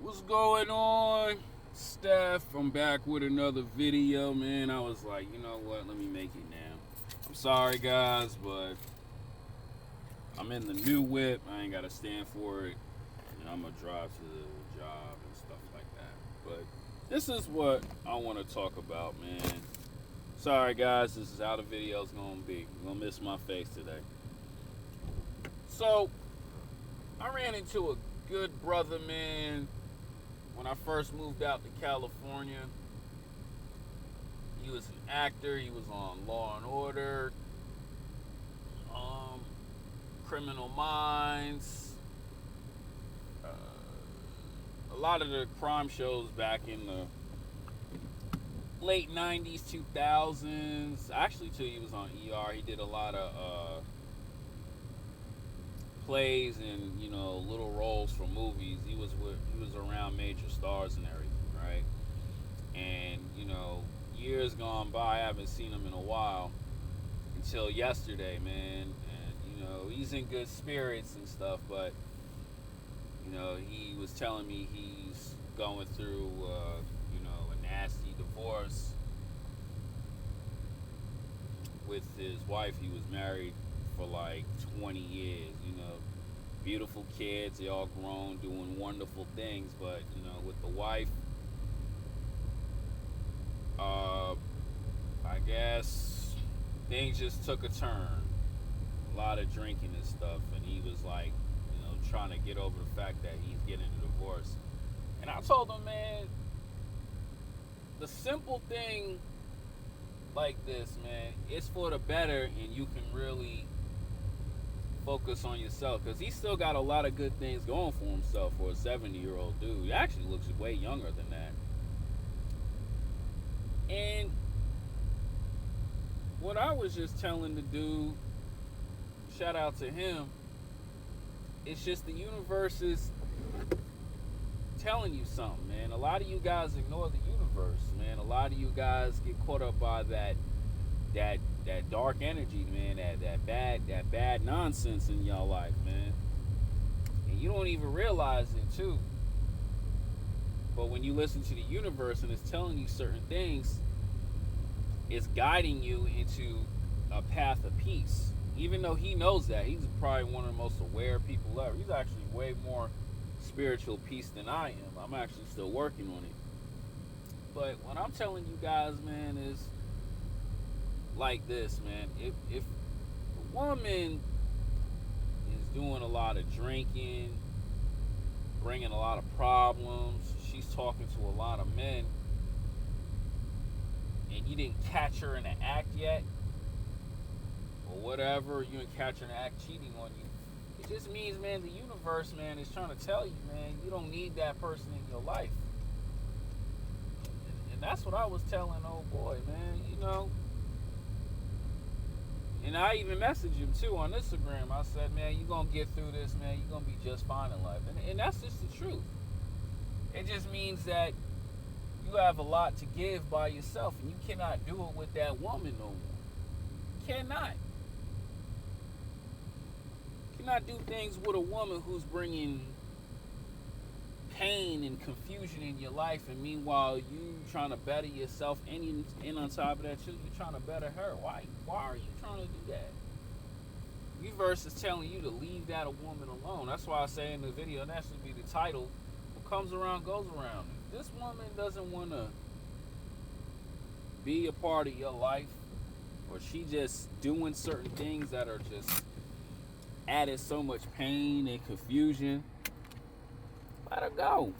What's going on, Steph? I'm back with another video, man. I was like, you know what? Let me make it now. I'm sorry, guys, but I'm in the new whip. I ain't got to stand for it. And I'm going to drive to the job and stuff like that. But this is what I want to talk about, man. Sorry, guys. This is how the video's going to be. You're going to miss my face today. So, I ran into a good brother, man, when I first moved out to California. He was an actor. He was on Law and Order, um, Criminal Minds, a lot of the crime shows back in the late '90s, 2000s. Actually, too, he was on ER. He did a lot of plays and little roles for movies. He was around major stars and everything, right? And years gone by, I haven't seen him in a while until yesterday, man. And he's in good spirits and stuff, but he was telling me he's going through a nasty divorce with his wife. He was married for like 20 years. Beautiful kids, they all grown, doing wonderful things, but with the wife, I guess things just took a turn. A lot of drinking and stuff, and he was like, trying to get over the fact that he's getting a divorce. And I told him, man, the simple thing like this, man, it's for the better, and you can really focus on yourself, because he still got a lot of good things going for himself for a 70-year-old dude. He actually looks way younger than that. And what I was just telling the dude, shout out to him, it's just the universe is telling you something, man. A lot of you guys ignore the universe, man. A lot of you guys get caught up by that dark energy, man, that bad nonsense in y'all life, man. And you don't even realize it too. But when you listen to the universe and it's telling you certain things, it's guiding you into a path of peace. Even though he knows that, he's probably one of the most aware people ever. He's actually way more spiritual peace than I am. I'm actually still working on it. But what I'm telling you guys, man, is like this, man. If a woman is doing a lot of drinking, bringing a lot of problems, she's talking to a lot of men, and you didn't catch her in the act yet, or whatever, you didn't catch her in the act cheating on you, it just means, man, the universe, man, is trying to tell you, man, you don't need that person in your life. And that's what I was telling old boy, man, And I even messaged him too on Instagram. I said, man, you're going to get through this, man. You're going to be just fine in life. And that's just the truth. It just means that you have a lot to give by yourself, and you cannot do it with that woman no more. You cannot. You cannot do things with a woman who's bringing pain and confusion in your life, and meanwhile you trying to better yourself, and on top of that too, you're trying to better her. Why are you trying to do that? Universe is telling you to leave that a woman alone. That's why I say in the video, and that should be the title, what comes around goes around. If this woman doesn't want to be a part of your life, or she just doing certain things that are just added so much pain and confusion, let her go.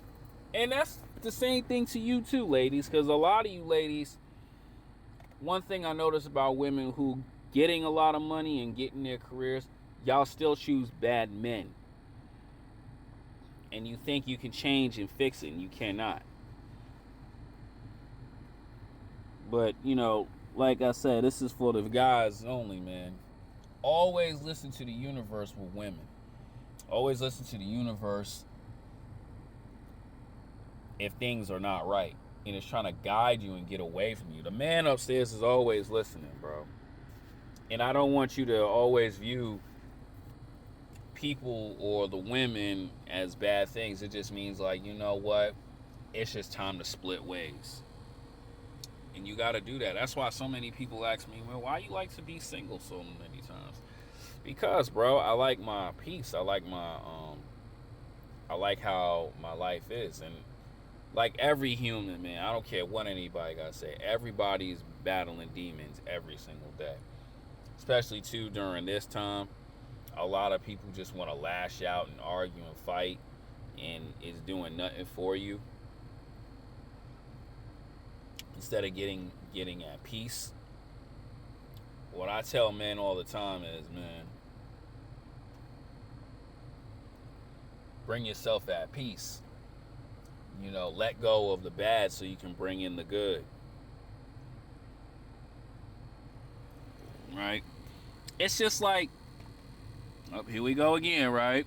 And that's the same thing to you too, ladies, because a lot of you ladies, one thing I notice about women who getting a lot of money and getting their careers, y'all still choose bad men. And you think you can change and fix it, and you cannot. But, like I said, this is for the guys only, man. Always listen to the universe with women. Always listen to the universe if things are not right, and it's trying to guide you and get away from you. The man upstairs is always listening, bro. And I don't want you to always view people or the women as bad things. It just means like, you know what? It's just time to split ways. And you got to do that. That's why so many people ask me, well, why you like to be single so many times? Because, bro, I like my peace. I like how my life is. And like every human, man, I don't care what anybody got to say. Everybody's battling demons every single day. Especially, too, during this time. A lot of people just want to lash out and argue and fight, and it's doing nothing for you. Instead of getting at peace. What I tell men all the time is, man, bring yourself at peace. You know, let go of the bad so you can bring in the good. Right? It's just like, oh, here we go again, right?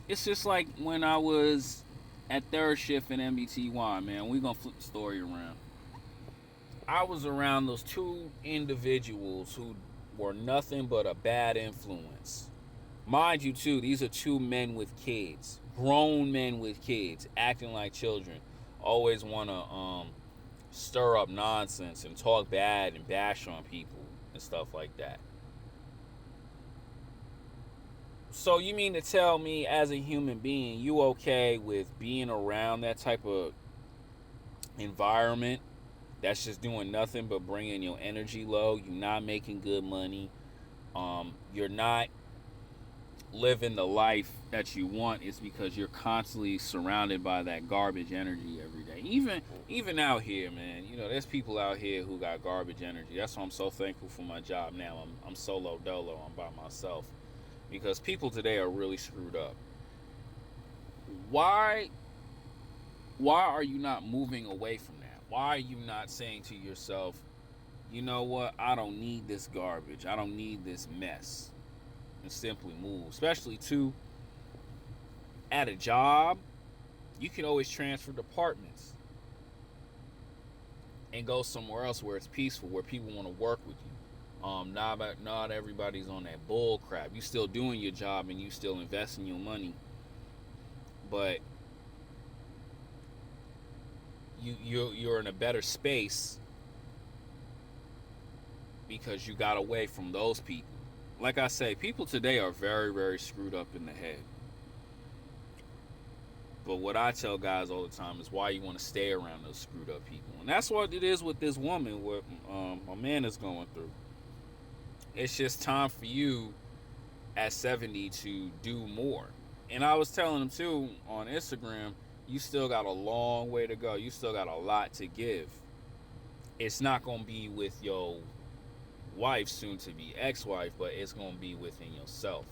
It's just like when I was at third shift in MBTY, man. We're going to flip the story around. I was around those two individuals who were nothing but a bad influence. Mind you, too, these are two men with kids. Grown men with kids, acting like children. Always want to stir up nonsense and talk bad and bash on people and stuff like that. So you mean to tell me, as a human being, you okay with being around that type of environment that's just doing nothing but bringing your energy low? You're not making good money. You're not living the life that you want. It's because you're constantly surrounded by that garbage energy every day. Even out here, man, you know, there's people out here who got garbage energy. That's why I'm so thankful for my job now. I'm solo dolo. I'm by myself. Because people today are really screwed up. Why are you not moving away from that? Why are you not saying to yourself, you know what, I don't need this garbage. I don't need this mess. And simply move. Especially, too, at a job, you can always transfer departments and go somewhere else where it's peaceful, where people want to work with you. Not everybody's on that bull crap. You still doing your job and you still investing your money, but you're in a better space because you got away from those people. Like I say, people today are very, very screwed up in the head. But what I tell guys all the time is why you want to stay around those screwed up people. And that's what it is with this woman, what my man is going through. It's just time for you at 70 to do more. And I was telling him too on Instagram, you still got a long way to go. You still got a lot to give. It's not going to be with your wife, soon to be ex-wife, but it's going to be within yourself.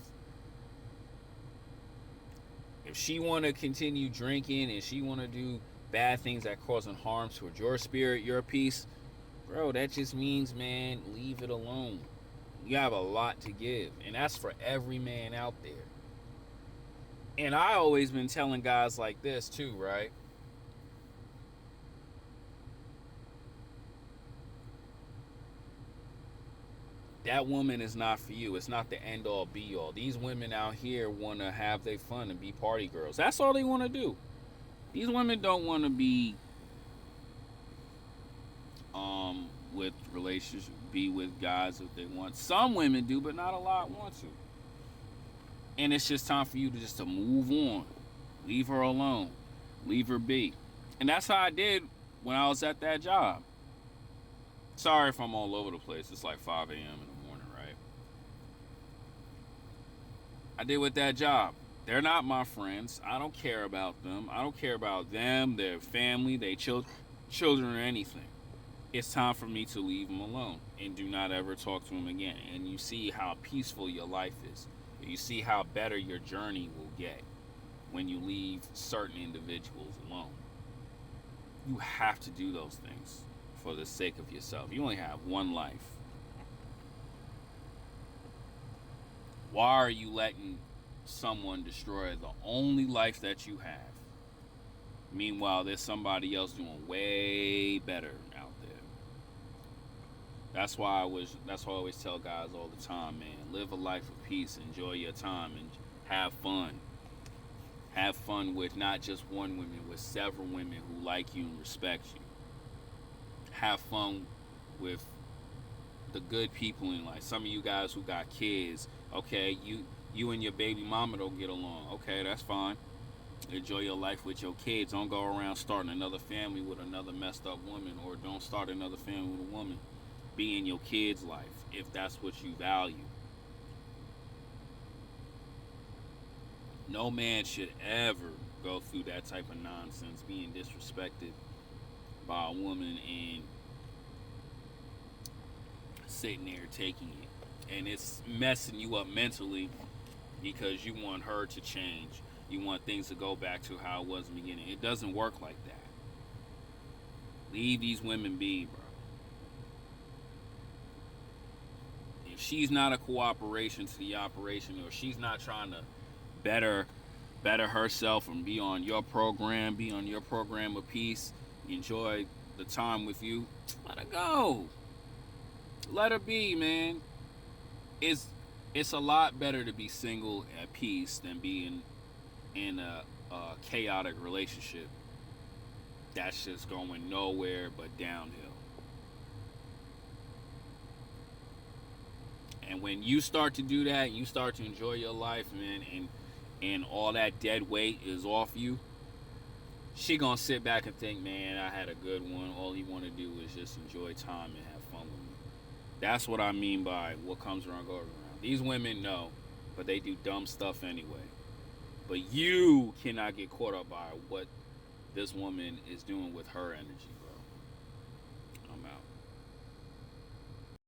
If she want to continue drinking and she want to do bad things that causing harm towards your spirit, your peace, bro, that just means, man, leave it alone. You have a lot to give, and that's for every man out there. And I always been telling guys like this too, right? That woman is not for you. It's not the end all be all. These women out here want to have their fun and be party girls. That's all they want to do. These women don't want to be with relationships, be with guys if they want. Some women do, but not a lot want to. And it's just time for you to move on. Leave her alone. Leave her be. And that's how I did when I was at that job. Sorry if I'm all over the place. It's like 5 a.m. in the morning, right? I did with that job. They're not my friends. I don't care about them. I don't care about them, their family, their children, or anything. It's time for me to leave them alone and do not ever talk to them again. And you see how peaceful your life is. You see how better your journey will get when you leave certain individuals alone. You have to do those things for the sake of yourself. You only have one life. Why are you letting someone destroy the only life that you have? Meanwhile, there's somebody else doing way better out there. That's why I always tell guys all the time, man. Live a life of peace. Enjoy your time and have fun. Have fun with not just one woman, with several women who like you and respect you. Have fun with the good people in life. Some of you guys who got kids, okay, you and your baby mama don't get along. Okay, that's fine. Enjoy your life with your kids. Don't go around starting another family with another messed up woman, or don't start another family with a woman. Be in your kids' life if that's what you value. No man should ever go through that type of nonsense, being disrespected by a woman and sitting there taking it. And it's messing you up mentally because you want her to change. You want things to go back to how it was in the beginning. It doesn't work like that. Leave these women be, bro. If she's not a cooperation to the operation, or she's not trying to better herself and be on your program, be on your program of peace, enjoy the time with you, let her go. Let her be, man. It's a lot better to be single at peace than being in a chaotic relationship that's just going nowhere but downhill. And when you start to do that, you start to enjoy your life, man, and all that dead weight is off you. She gonna sit back and think, man, I had a good one. All you want to do is just enjoy time and have fun with me. That's what I mean by what comes around goes around. These women know, but they do dumb stuff anyway. But you cannot get caught up by what this woman is doing with her energy.